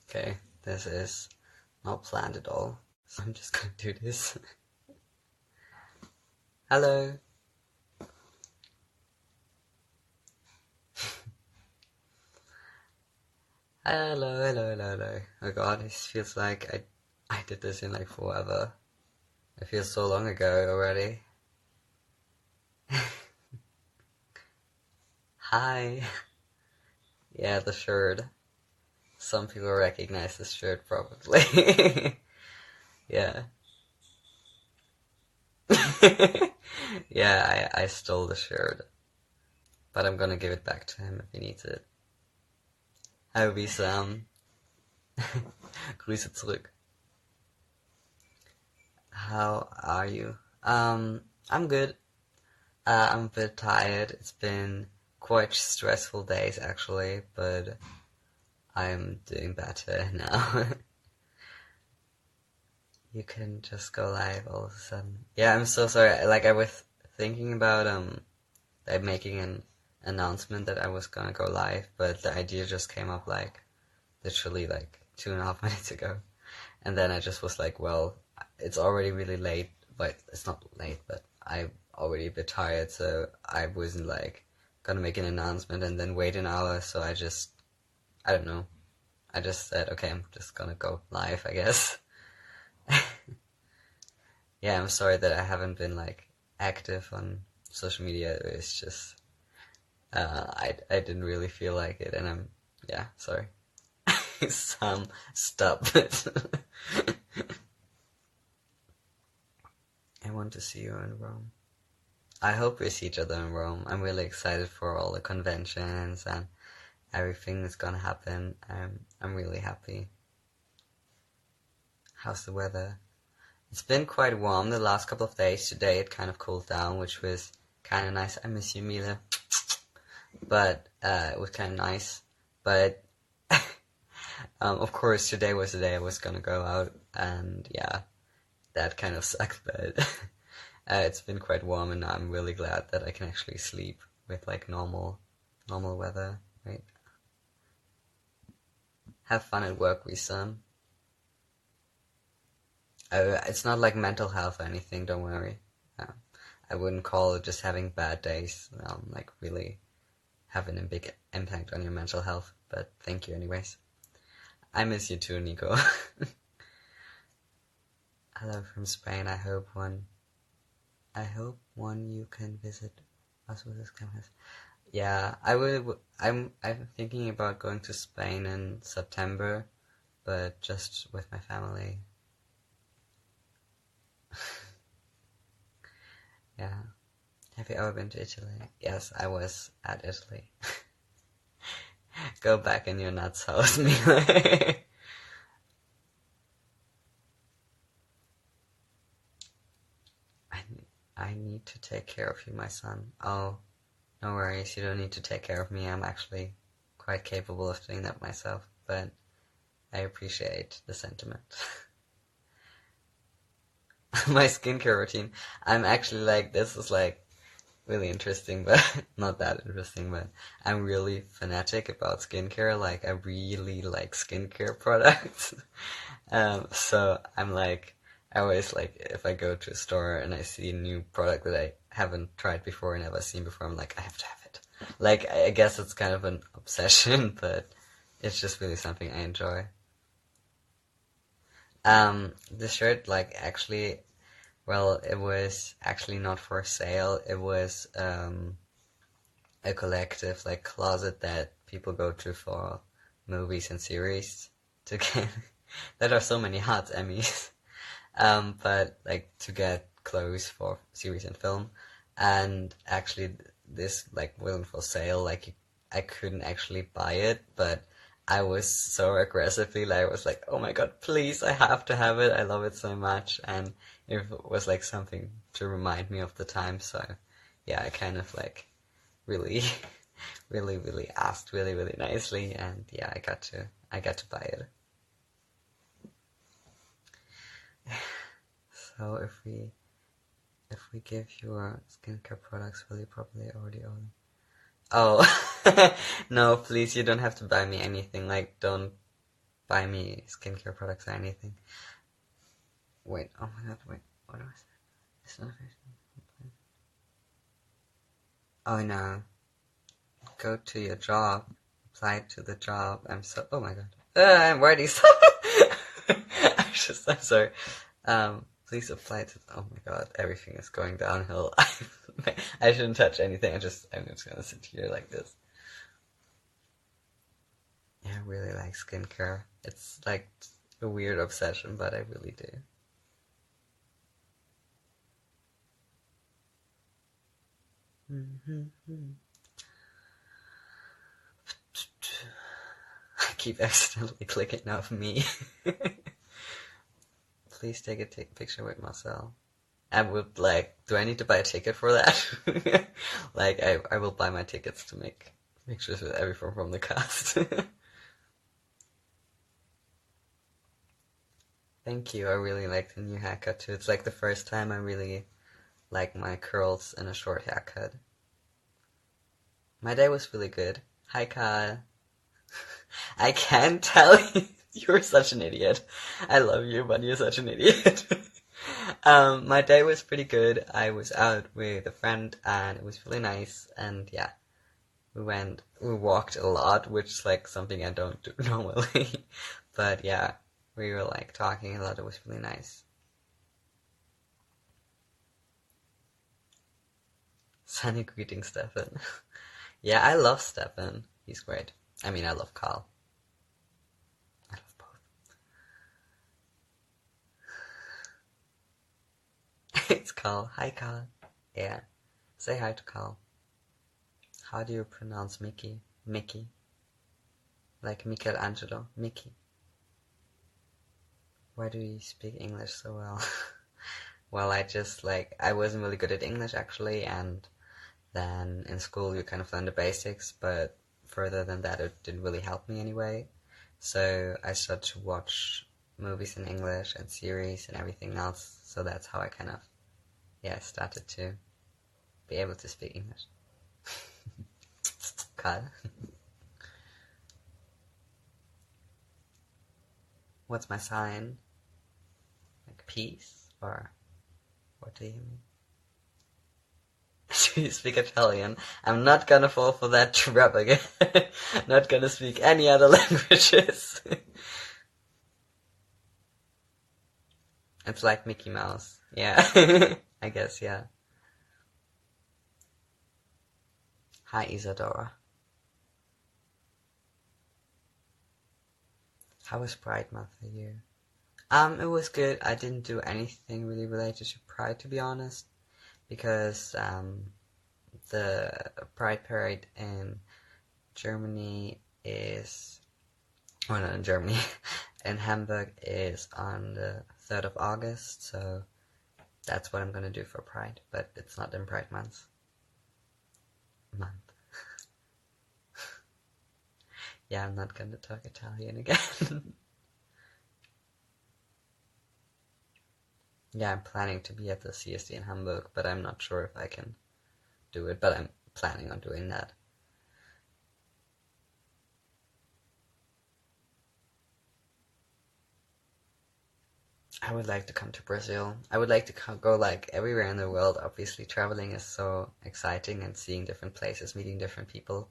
Okay, this is not planned at all, so I'm just gonna do this. Hello. Hello. Oh god, it feels like I did this in like forever. It feels so long ago already. Hi. Yeah, the shirt. Some people recognize this shirt probably. Yeah. Yeah, I stole the shirt. But I'm gonna give it back to him if he needs it. Hi, Sam. Grüße zurück. How are you? I'm good. I'm a bit tired. It's been quite stressful days actually, but I'm doing better now. You can just go live all of a sudden. Yeah, I'm so sorry. Like I was thinking about like making an announcement that I was gonna go live, but the idea just came up like literally like 2.5 minutes ago. And then I just was like, well, it's already really late, but it's not late, but I'm already a bit tired, so I wasn't like gonna make an announcement and then wait an hour, so I don't know. I just said, okay, I'm just gonna go live, I guess. Yeah, I'm sorry that I haven't been like active on social media. It's just, I didn't really feel like it, and yeah, sorry. Stop it. I want to see you in Rome. I hope we see each other in Rome. I'm really excited for all the conventions and everything that's gonna happen. I'm really happy. How's the weather? It's been quite warm the last couple of days. Today it kind of cooled down, which was kind of nice. I miss you, Mila. But it was kind of nice. But of course, today was the day I was gonna go out, and yeah, that kind of sucked. But it's been quite warm, and I'm really glad that I can actually sleep with like normal weather. Right? Have fun at work, Wisam. It's not like mental health or anything. Don't worry. I wouldn't call it just having bad days. Like really having a big impact on your mental health. But thank you, anyways. I miss you too, Nico. Hello from Spain. I hope one you can visit us with this campus. Yeah, I will. I'm thinking about going to Spain in September, but just with my family. Yeah. Have you ever been to Italy? Yes, I was at Italy. Go back in your nuts house, Mila. I need to take care of you, my son. Oh, no worries, you don't need to take care of me. I'm actually quite capable of doing that myself, but I appreciate the sentiment. My skincare routine. I'm actually like, this is like really interesting, but not that interesting, but I'm really fanatic about skincare. Like, I really like skincare products. So I'm like, I always like, if I go to a store and I see a new product that I haven't tried before and never seen before, I'm like, I have to have it. Like, I guess it's kind of an obsession, but it's just really something I enjoy. The shirt, like, actually, well, it was actually not for sale. It was, a collective, like, closet that people go to for movies and series to get, that are so many hot Emmys. But like to get clothes for series and film, and actually this like wasn't for sale. Like I couldn't actually buy it, but I was so aggressively like I was like, oh my god, please, I have to have it. I love it so much, and it was like something to remind me of the time. So yeah, I kind of like really, really asked really nicely, and yeah, I got to buy it. So if we give you our skincare products, will you probably already own? Oh, no, please, you don't have to buy me anything. Like, don't buy me skincare products or anything. Wait, oh my god, wait, what was that? Oh no, go to your job, apply to the job. Oh my god. I'm already so. I'm sorry. Please apply to. Oh my god, everything is going downhill. I shouldn't touch anything. I'm just gonna sit here like this. Yeah, I really like skincare. It's like a weird obsession, but I really do. I keep accidentally clicking off me. Please take a picture with Marcel. I would do I need to buy a ticket for that? I will buy my tickets to make pictures with everyone from the cast. Thank you, I really like the new haircut too. It's like the first time I really like my curls and a short haircut. My day was really good. Hi, Kyle. I can't tell you. You're such an idiot. I love you, but you're such an idiot. My day was pretty good. I was out with a friend and it was really nice. And yeah, we walked a lot, which is like something I don't do normally. But yeah, we were like talking a lot. It was really nice. Sunny greetings, Stefan. Yeah, I love Stefan. He's great. I mean, I love Carl. I love both. It's Carl. Hi, Carl. Yeah. Say hi to Carl. How do you pronounce Mickey? Mickey. Like Michelangelo. Mickey. Why do you speak English so well? Well, I wasn't really good at English actually, and then in school you kind of learn the basics, but further than that it didn't really help me anyway. So I started to watch movies in English and series and everything else, so that's how I kind of, started to be able to speak English. Kyle. What's my sign? Like peace? Or what do you mean? Do you speak Italian? I'm not gonna fall for that trap again. Not gonna speak any other languages. It's like Mickey Mouse. Yeah. I guess, yeah. Hi, Isadora. How was Pride Month for you? It was good. I didn't do anything really related to Pride, to be honest, because the Pride Parade in Germany is, or not in Germany, in Hamburg is on the 3rd of August, so that's what I'm gonna do for Pride, but it's not in Pride Month. Yeah, I'm not gonna talk Italian again. Yeah, I'm planning to be at the CSD in Hamburg, but I'm not sure if I can do it, but I'm planning on doing that. I would like to come to Brazil. I would like to go everywhere in the world. Obviously, traveling is so exciting, and seeing different places, meeting different people.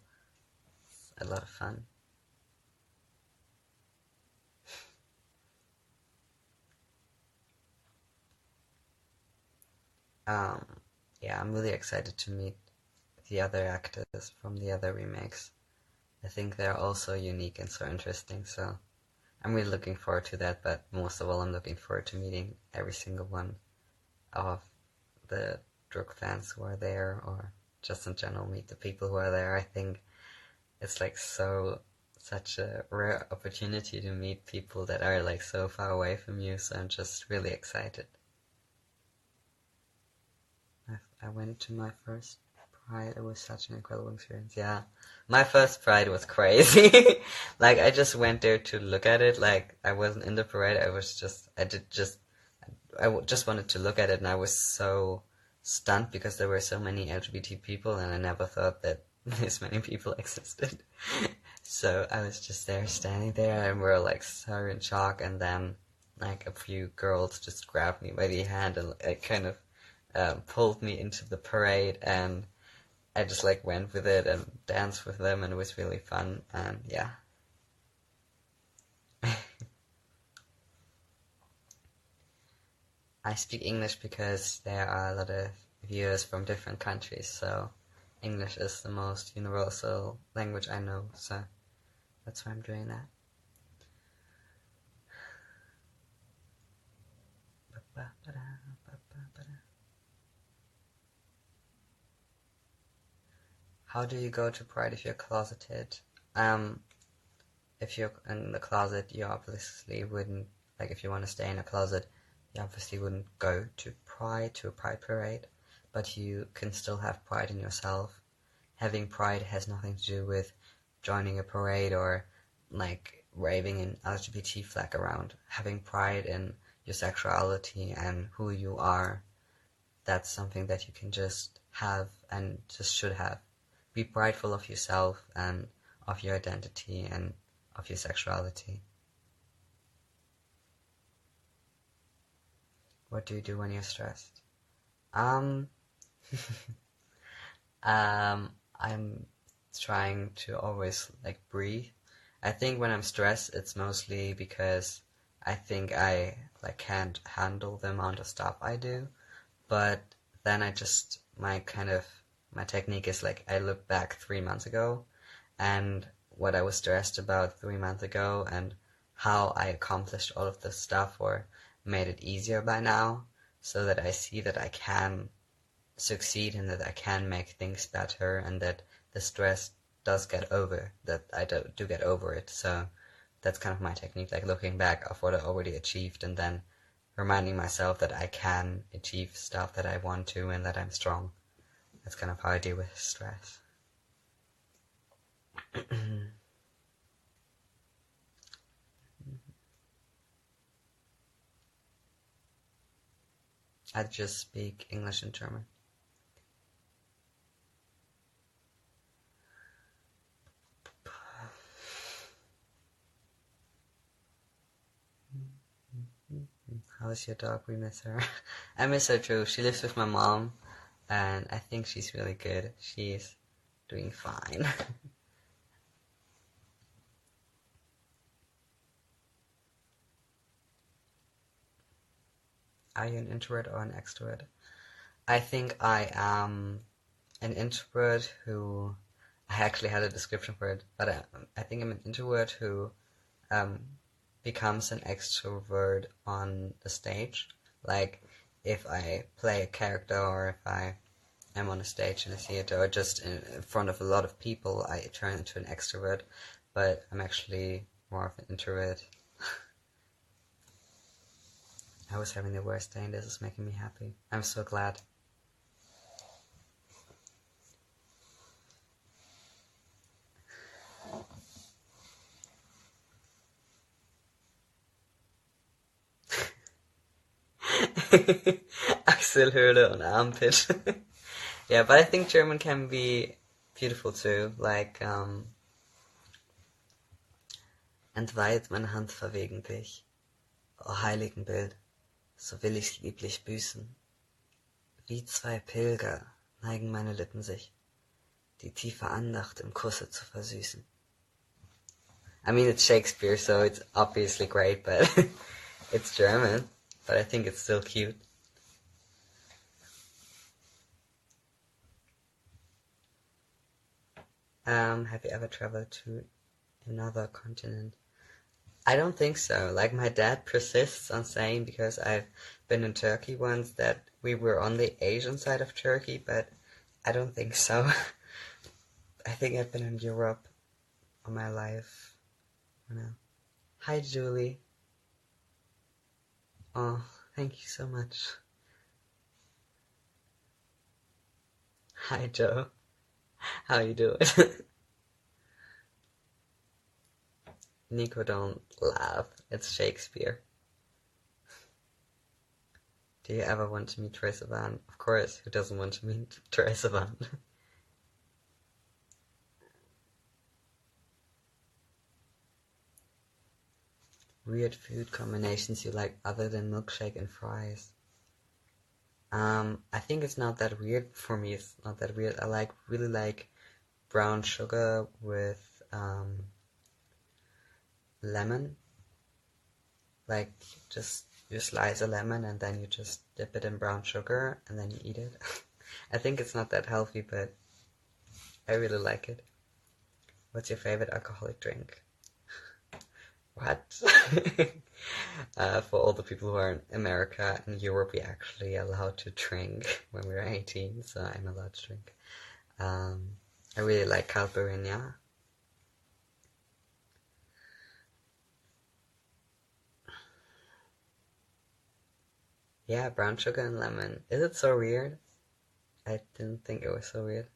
It's a lot of fun. Yeah, I'm really excited to meet the other actors from the other remakes. I think they're also unique and so interesting, so I'm really looking forward to that, but most of all I'm looking forward to meeting every single one of the Druk fans who are there, or just in general meet the people who are there. I think it's such a rare opportunity to meet people that are so far away from you, so I'm just really excited. I went to my first Pride. It was such an incredible experience. Yeah, my first Pride was crazy. I just went there to look at it. I wasn't in the parade. I just wanted to look at it, and I was so stunned because there were so many LGBT people, and I never thought that this many people existed. So I was just there, standing there, and we are like so in shock, and then like a few girls just grabbed me by the hand and like kind of pulled me into the parade, and I just like went with it and danced with them, and it was really fun, and yeah. I speak English because there are a lot of viewers from different countries, so English is the most universal language I know, so that's why I'm doing that. How do you go to Pride if you're closeted? If you're in the closet, you obviously wouldn't, like if you want to stay in a closet, you obviously wouldn't go to a Pride parade, but you can still have pride in yourself. Having pride has nothing to do with joining a parade or like waving an LGBT flag around. Having pride in your sexuality and who you are, that's something that you can just have and just should have. Be prideful of yourself and of your identity and of your sexuality. What do you do when you're stressed? I'm trying to always like breathe. I think when I'm stressed, it's mostly because I think I like can't handle the amount of stuff I do. But then my technique is like I look back 3 months ago and what I was stressed about 3 months ago and how I accomplished all of this stuff or made it easier by now, so that I see that I can succeed and that I can make things better and that the stress does get over, that I do get over it. So that's kind of my technique, like looking back of what I already achieved and then reminding myself that I can achieve stuff that I want to and that I'm strong. That's kind of how I deal with stress. I just speak English and German. How is your dog? We miss her. I miss her too. She lives with my mom, and I think she's really good. She's doing fine. Are you an introvert or an extrovert? I think I am an introvert who... I actually had a description for it, but I think I'm an introvert who becomes an extrovert on the stage. Like, if I play a character or if I am on a stage in a theater or just in front of a lot of people, I turn into an extrovert, but I'm actually more of an introvert. I was having the worst day and this is making me happy. I'm so glad. Achselhöhle und armpit. Yeah, but I think German can be beautiful too. Like, entweiht meine Hand verwegen dich, o Heiligenbild, so will ich's lieblich büßen. Wie zwei Pilger neigen meine Lippen sich, die tiefe Andacht im Kusse zu versüßen. I mean, it's Shakespeare, so it's obviously great, but it's German, but I think it's still cute. Have you ever traveled to another continent? I don't think so. Like, my dad persists on saying, because I've been in Turkey once, that we were on the Asian side of Turkey, but I don't think so. I think I've been in Europe all my life. Hi, Julie. Oh, thank you so much. Hi, Joe. How you doing? Nico, don't laugh. It's Shakespeare. Do you ever want to meet Troye Sivan? Of course, who doesn't want to meet Troye Sivan? Weird food combinations you like other than milkshake and fries. I think it's not that weird. For me, it's not that weird. I really like brown sugar with lemon. Like, just you slice a lemon and then you just dip it in brown sugar and then you eat it. I think it's not that healthy, but I really like it. What's your favorite alcoholic drink? What? For all the people who are in America and Europe, we actually allowed to drink when we were 18, so I'm allowed to drink. I really like caipirinha. Yeah, brown sugar and lemon. Is it so weird? I didn't think it was so weird.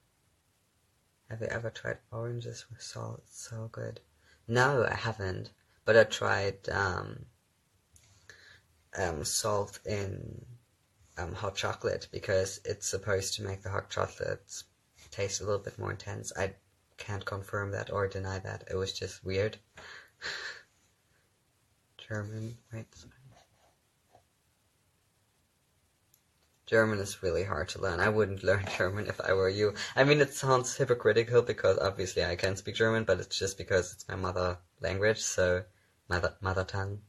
Have you ever tried oranges with salt? It's so good. No, I haven't. But I tried salt in hot chocolate because it's supposed to make the hot chocolate taste a little bit more intense. I can't confirm that or deny that. It was just weird. German, wait. German is really hard to learn. I wouldn't learn German if I were you. I mean, it sounds hypocritical because obviously I can speak German, but it's just because it's my mother language, so mother tongue.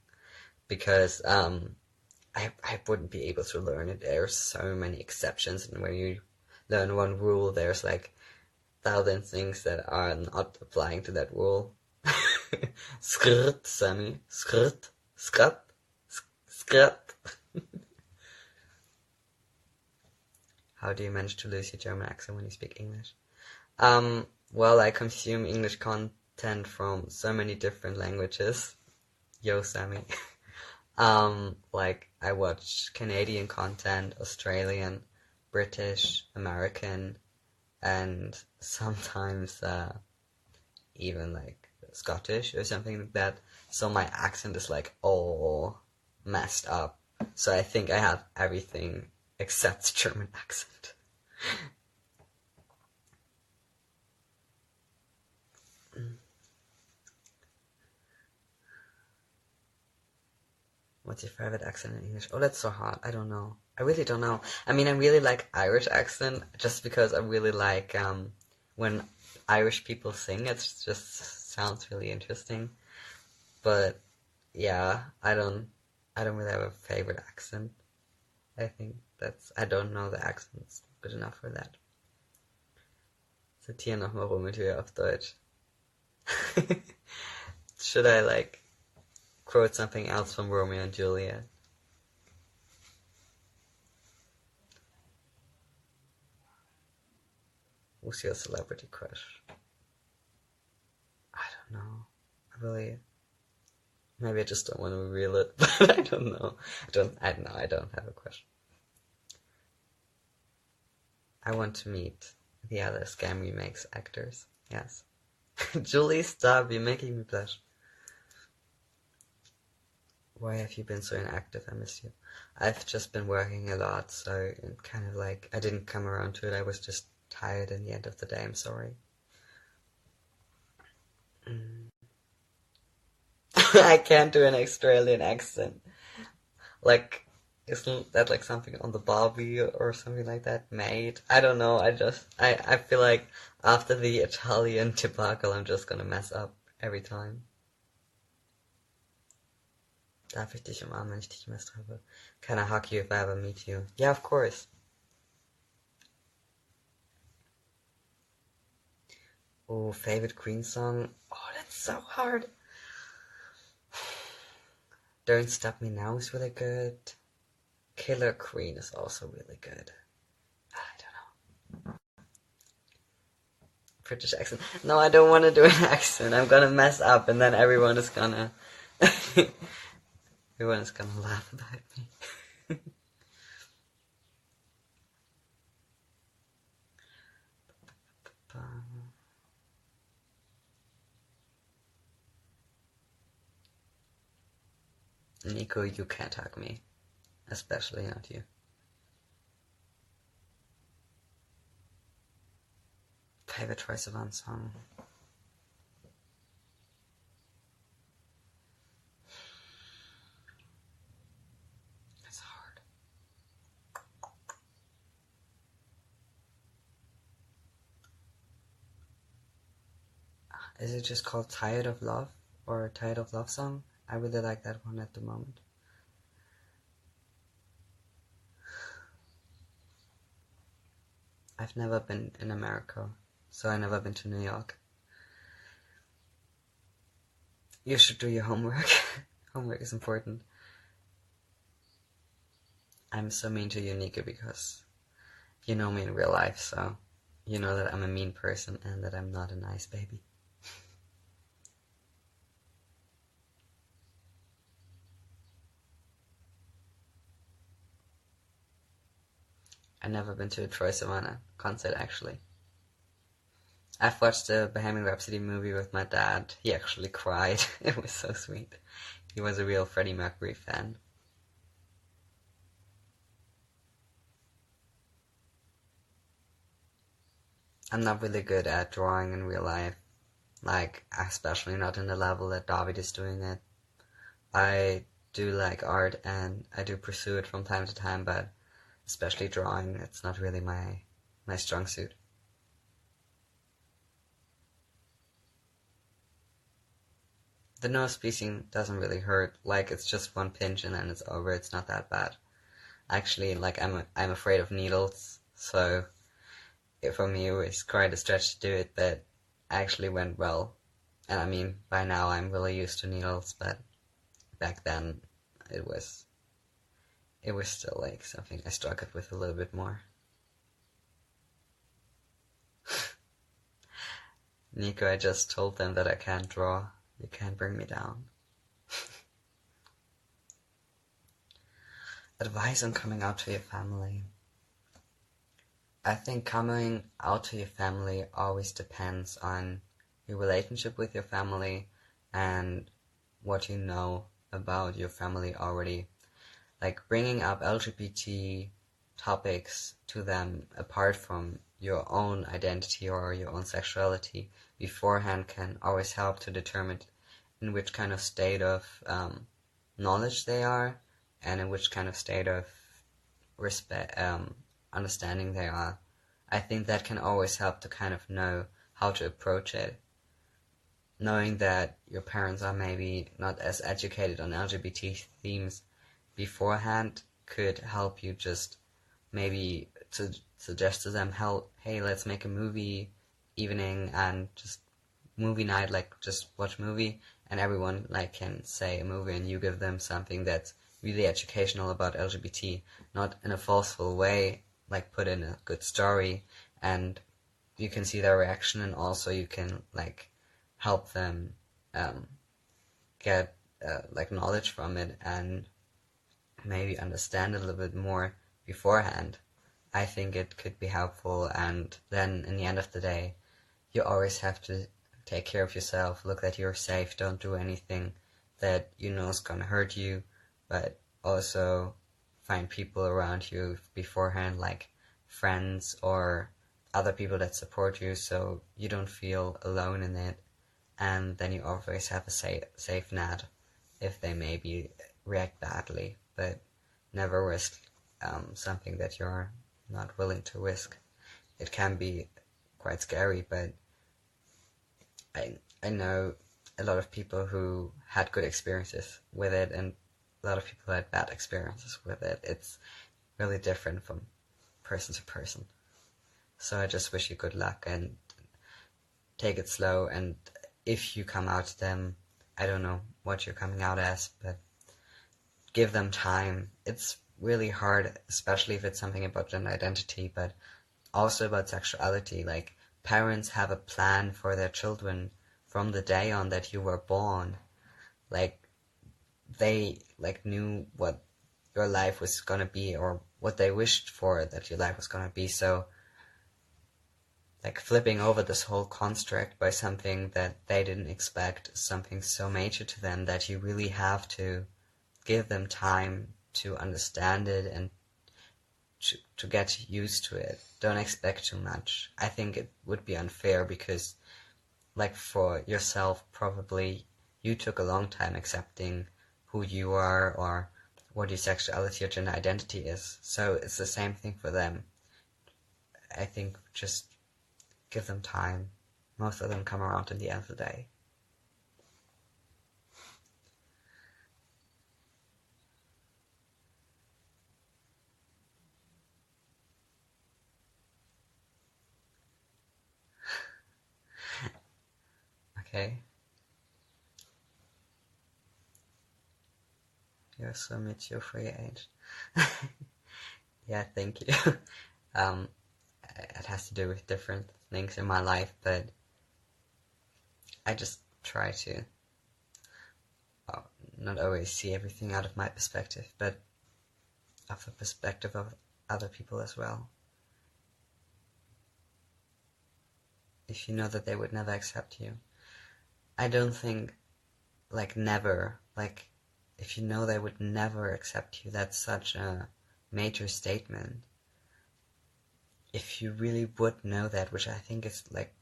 Because I wouldn't be able to learn it. There's so many exceptions, and when you learn one rule, there's like 1,000 things that are not applying to that rule. Skrt, Sammy. Skrt. Skrat. Skrat. How do you manage to lose your German accent when you speak English? Well, I consume English content from so many different languages. Yo, Sammy. Like, I watch Canadian content, Australian, British, American, and sometimes, even like Scottish or something like that. So my accent is like all messed up. So I think I have everything except German accent. What's your favorite accent in English? Oh, that's so hard. I don't know. I really don't know. I mean, I really like Irish accent just because I really like when Irish people sing. It just sounds really interesting. But yeah, I don't really have a favorite accent. I think I don't know the accents good enough for that. Zitiere nochmal Romeo auf Deutsch. Should I like quote something else from Romeo and Juliet? Who's your celebrity crush? I don't know. Maybe I just don't want to reveal it, but I don't know. I don't have a question. I want to meet the other Scam Remakes actors. Yes. Julie, stop, you're making me blush. Why have you been so inactive? I miss you. I've just been working a lot, so kind of like, I didn't come around to it. I was just tired in the end of the day. I'm sorry. I can't do an Australian accent. Like, isn't that like something on the Barbie or something like that? Made? I don't know. I feel like after the Italian debacle, I'm just gonna mess up every time. Darf ich dich umarmen, wenn ich dich miss treffe? Can I hug you if I ever meet you? Yeah, of course. Oh, favorite Queen song? Oh, that's so hard. Don't Stop Me Now is really good. Killer Queen is also really good. I don't know. British accent. No, I don't want to do an accent. I'm gonna mess up and then everyone is gonna laugh about me. Nico, you can't hug me. Especially not you. Favorite Troye Sivan song? Is it just called Tired of Love or Tired of Love Song? I really like that one at the moment. I've never been in America, so I've never been to New York. You should do your homework. Homework is important. I'm so mean to you, Nika, because you know me in real life, so you know that I'm a mean person and that I'm not a nice baby. I've never been to a Troye Sivan concert, actually. I've watched the Bohemian Rhapsody movie with my dad. He actually cried. It was so sweet. He was a real Freddie Mercury fan. I'm not really good at drawing in real life. Like, especially not in the level that David is doing it. I do like art and I do pursue it from time to time, but especially drawing, it's not really my strong suit. The nose piecing doesn't really hurt. Like, it's just one pinch and then it's over. It's not that bad. Actually, like, I'm afraid of needles, so for me it was quite a stretch to do it, but actually went well. And I mean, by now I'm really used to needles, but back then it was still like something I struggled with a little bit more. Nico, I just told them that I can't draw. You can't bring me down. Advice on coming out to your family. I think coming out to your family always depends on your relationship with your family and what you know about your family already. Like, bringing up LGBT topics to them apart from your own identity or your own sexuality beforehand can always help to determine in which kind of state of knowledge they are and in which kind of state of respect, understanding they are. I think that can always help to kind of know how to approach it. Knowing that your parents are maybe not as educated on LGBT themes beforehand could help you just maybe to suggest to them, hey, let's make a movie evening and just movie night, like just watch movie, and everyone like can say a movie and you give them something that's really educational about LGBT, not in a forceful way, like put in a good story, and you can see their reaction, and also you can like help them get like knowledge from it and maybe understand a little bit more beforehand. I think it could be helpful, and then in the end of the day, you always have to take care of yourself, look that you're safe, don't do anything that you know is gonna hurt you, but also find people around you beforehand, like friends or other people that support you, so you don't feel alone in it, and then you always have a safe net if they maybe react badly, but never risk something that you're not willing to risk. It can be quite scary, but I know a lot of people who had good experiences with it and a lot of people who had bad experiences with it. It's really different from person to person. So I just wish you good luck and take it slow, and if you come out to them, I don't know what you're coming out as, but give them time. It's really hard, especially if it's something about gender identity, but also about sexuality. Like, parents have a plan for their children from the day on that you were born. Like, they like knew what your life was gonna be or what they wished for that your life was gonna be. So like flipping over this whole construct by something that they didn't expect, something so major to them that you really have to give them time to understand it and to get used to it. Don't expect too much. I think it would be unfair because, like, for yourself, probably you took a long time accepting who you are or what your sexuality or gender identity is. So it's the same thing for them. I think just give them time. most of them come around in the end of the day. Okay. You're so mature for your age. Yeah, thank you. It has to do with different things in my life, but I just try to not always see everything out of my perspective, but of the perspective of other people as well. If you know that they would never accept you, I don't think, like, never, like, if you know they would never accept you, that's such a major statement. If you really would know that, which I think is, like,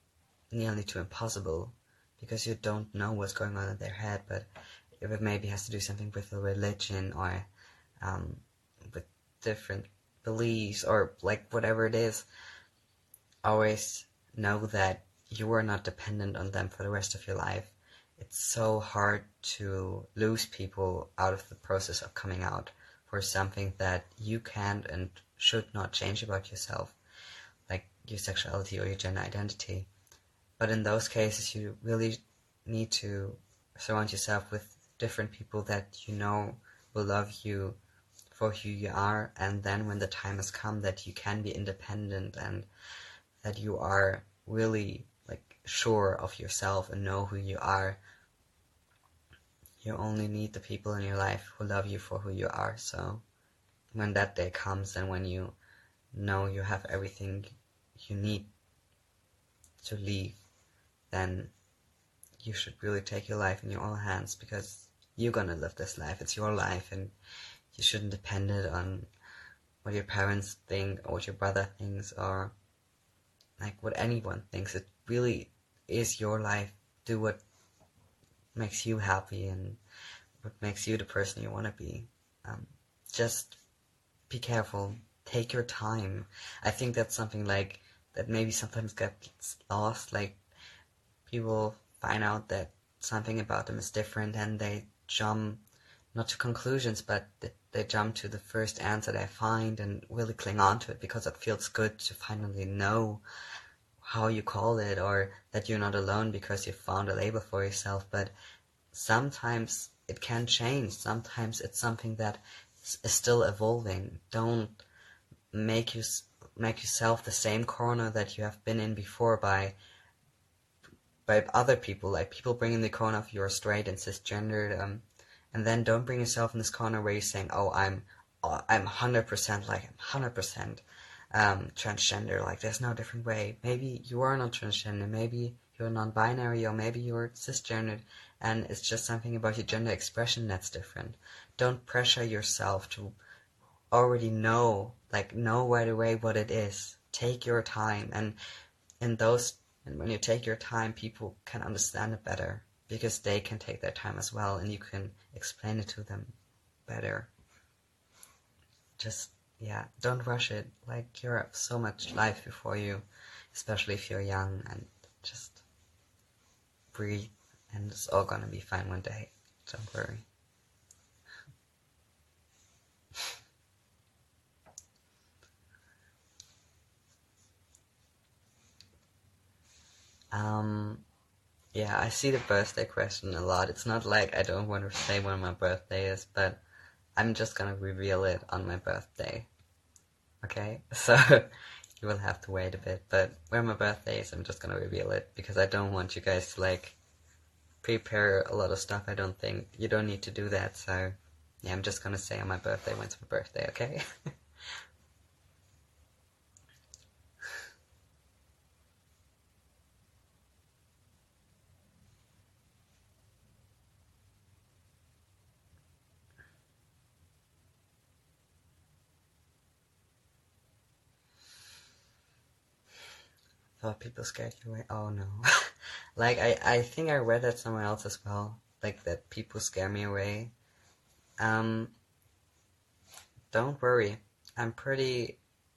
nearly too impossible, because you don't know what's going on in their head, but if it maybe has to do something with a religion or with different beliefs or like whatever it is, always know that you are not dependent on them for the rest of your life. It's so hard to lose people out of the process of coming out for something that you can't and should not change about yourself, like your sexuality or your gender identity. But in those cases, you really need to surround yourself with different people that you know will love you for who you are, and then when the time has come that you can be independent and that you are really like sure of yourself and know who you are, you only need the people in your life who love you for who you are. So when that day comes and when you know you have everything you need to leave, then you should really take your life in your own hands, because you're gonna live this life. It's your life, and you shouldn't depend it on what your parents think or what your brother thinks or like what anyone thinks. It really is your life. Do what makes you happy and what makes you the person you want to be. Just be careful. Take your time. I think that's something like that maybe sometimes gets lost. Like, people find out that something about them is different and they jump not to conclusions, but they jump to the first answer they find and really cling on to it because it feels good to finally know how you call it, or that you're not alone because you found a label for yourself. But sometimes it can change. Sometimes it's something that is still evolving. Don't make yourself the same corner that you have been in before by other people, like people bring in the corner of you're straight and cisgendered, and then don't bring yourself in this corner where you're saying, oh, I'm 100% like I'm 100% transgender, like there's no different way. Maybe you are not transgender, maybe you're non-binary, or maybe you're cisgendered, and it's just something about your gender expression that's different. Don't pressure yourself to already know right away what it is. Take your time, and when you take your time, people can understand it better because they can take their time as well, and you can explain it to them better. Just, yeah, don't rush it. Like, you have so much life before you, especially if you're young, and just breathe, and it's all gonna be fine one day. Don't worry. Yeah, I see the birthday question a lot. It's not like I don't want to say when my birthday is, but I'm just gonna reveal it on my birthday. Okay? So, you will have to wait a bit, but when my birthday is, I'm just gonna reveal it, because I don't want you guys to, like, prepare a lot of stuff. I don't think you don't need to do that, so, yeah, I'm just gonna say on my birthday when it's my birthday, okay? Thought people scared you away? Oh no. Like, I think I read that somewhere else as well. Like, that people scare me away. Don't worry. I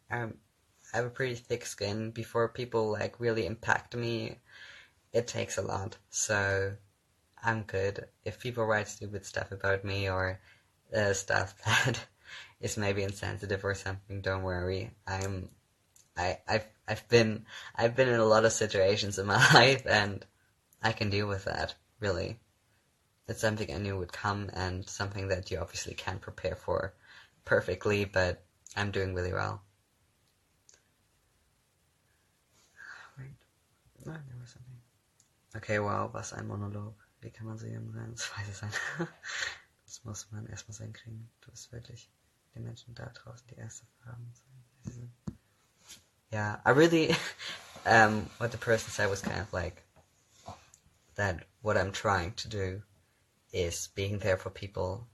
have a pretty thick skin. Before people, like, really impact me, it takes a lot, so I'm good. If people write stupid stuff about me or stuff that is maybe insensitive or something, don't worry. I've been in a lot of situations in my life, and I can deal with that, really. It's something I knew would come, and something that you obviously can't prepare for perfectly, but I'm doing really well. Wait. No, there was something. Okay, wow, was ein Monolog. Wie kann man so jung sein? Das weiß ich nicht. Das muss man erstmal so hinkriegen. Du bist wirklich den Menschen da draußen die erste Fragen. Yeah, I really, what the person said was kind of like, that what I'm trying to do is being there for people.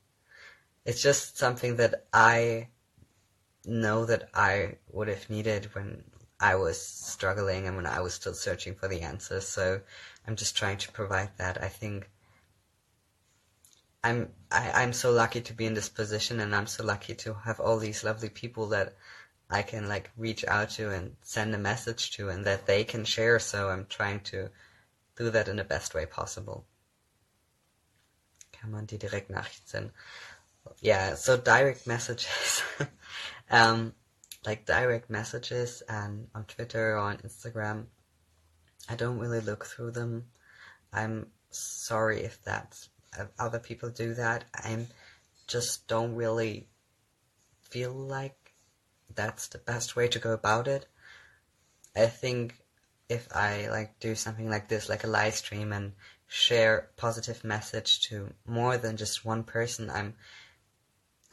It's just something that I know that I would have needed when I was struggling and when I was still searching for the answers, so I'm just trying to provide that. I think I'm so lucky to be in this position, and I'm so lucky to have all these lovely people that I can like reach out to and send a message to, and that they can share, so I'm trying to do that in the best way possible. Kann man die Direktnachrichten senden? Yeah, so direct messages. Like direct messages and on Twitter or on Instagram, I don't really look through them. I'm sorry if that's other people do that. I just don't really feel like that's the best way to go about it. I think if I like do something like this, like a live stream, and share positive message to more than just one person,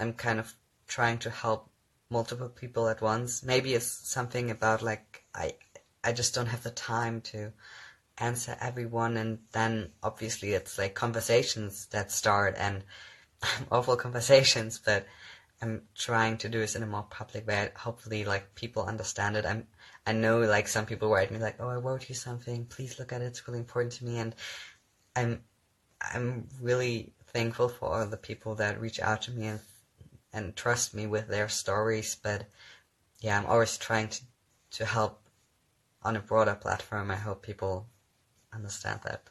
I'm kind of trying to help multiple people at once. Maybe it's something about like I just don't have the time to answer everyone, and then obviously it's like conversations that start, and awful conversations, but I'm trying to do this in a more public way. Hopefully like people understand it. I know like some people write me like, oh, I wrote you something, please look at it, it's really important to me, and I'm really thankful for all the people that reach out to me and trust me with their stories. But yeah, I'm always trying to help on a broader platform. I hope people understand that.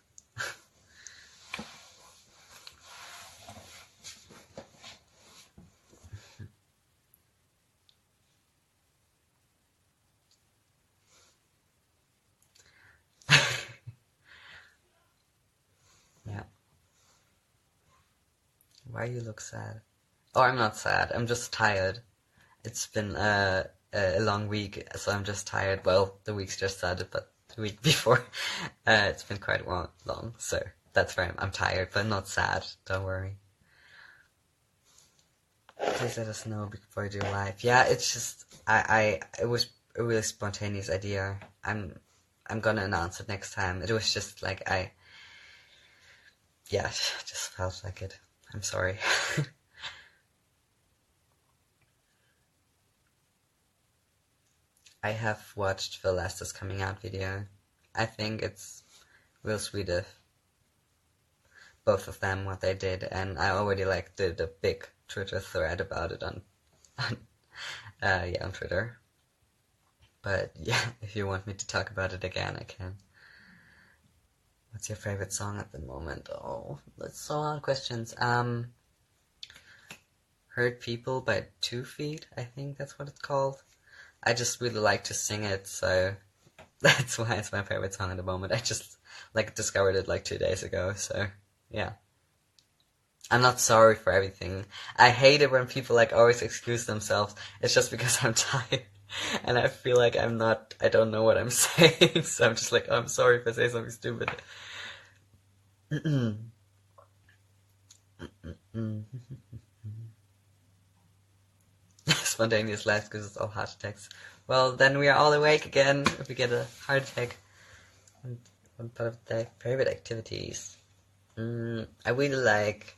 Yeah. Why you look sad? Oh, I'm not sad. I'm just tired. It's been a long week, so I'm just tired. Well, the week's just started, but the week before, it's been quite long, so that's why I'm tired, but not sad. Don't worry. Please let us know before you do live. Yeah, it's just it was a really spontaneous idea. I'm gonna announce it next time. It was just like just felt like it. I'm sorry. I have watched Phil Lester's coming out video. I think it's real sweet of both of them, what they did, and I already like did a big Twitter thread about it on Twitter. But yeah, if you want me to talk about it again, I can. What's your favorite song at the moment? Oh, that's so a lot of questions. Hurt People by 2 Feet, I think that's what it's called. I just really like to sing it, so that's why it's my favorite song at the moment. I just like discovered it like 2 days ago, so yeah. I'm not sorry for everything. I hate it when people like always excuse themselves. It's just because I'm tired. And I feel like I don't know what I'm saying, so I'm just like, oh, I'm sorry if I say something stupid. Spontaneous life because it's all heart attacks. Well, then we are all awake again if we get a heart attack. And one part of the day, favorite activities. I really like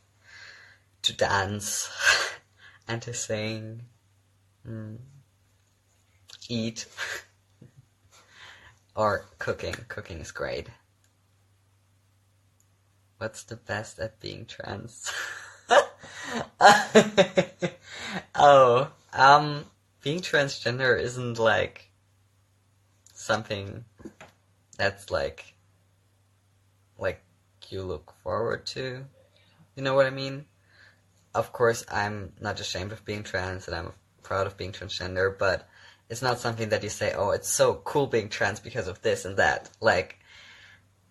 to dance and to sing, eat, or cooking. Cooking is great. What's the best at being trans? Being transgender isn't like something that's like like you look forward to. You know what I mean? Of course, I'm not ashamed of being trans and I'm proud of being transgender, but it's not something that you say, oh, it's so cool being trans because of this and that. Like,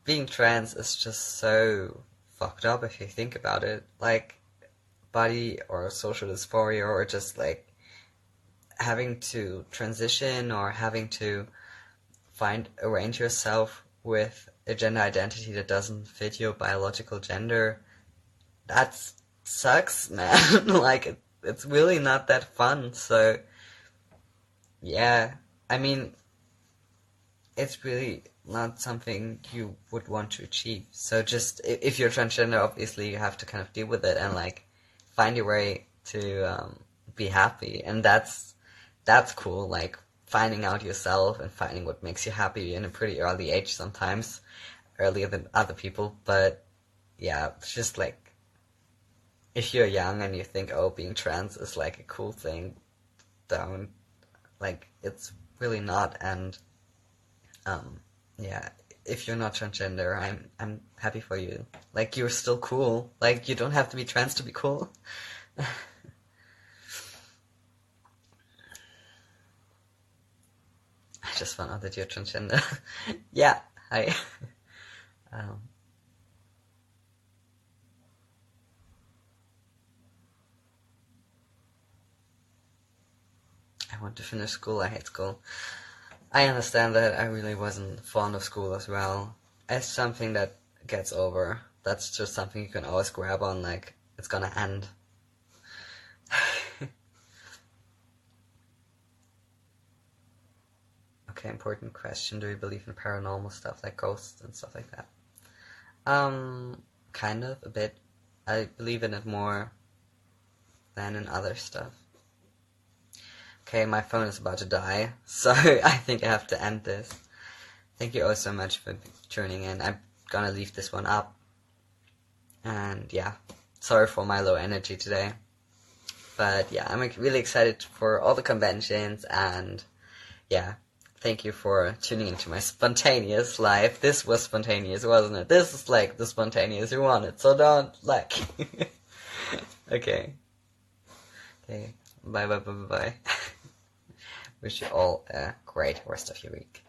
being trans is just so fucked up if you think about it. Like, body or social dysphoria or just like having to transition or having to arrange yourself with a gender identity that doesn't fit your biological gender, that sucks, man. Like, it's really not that fun. So, yeah, I mean, it's really not something you would want to achieve. So just, if you're transgender, obviously you have to kind of deal with it and like find your way to be happy. And that's cool, like finding out yourself and finding what makes you happy in a pretty early age sometimes, earlier than other people. But yeah, it's just like, if you're young and you think, oh, being trans is like a cool thing, don't. Like, it's really not. And yeah, if you're not transgender, I'm happy for you. Like, you're still cool. Like, you don't have to be trans to be cool. I just found out that you're transgender. Yeah, hi. um, I want to finish school. I hate school. I understand that. I really wasn't fond of school as well. It's something that gets over. That's just something you can always grab on, like, it's gonna end. Okay, important question. Do you believe in paranormal stuff, like ghosts and stuff like that? Kind of, a bit. I believe in it more than in other stuff. Okay, my phone is about to die, so I think I have to end this. Thank you all so much for tuning in. I'm gonna leave this one up. And yeah, sorry for my low energy today. But yeah, I'm really excited for all the conventions, and yeah, thank you for tuning into my spontaneous life. This was spontaneous, wasn't it? This is like the spontaneous you wanted, so don't, like... Okay. Okay, bye. Wish you all a great rest of your week.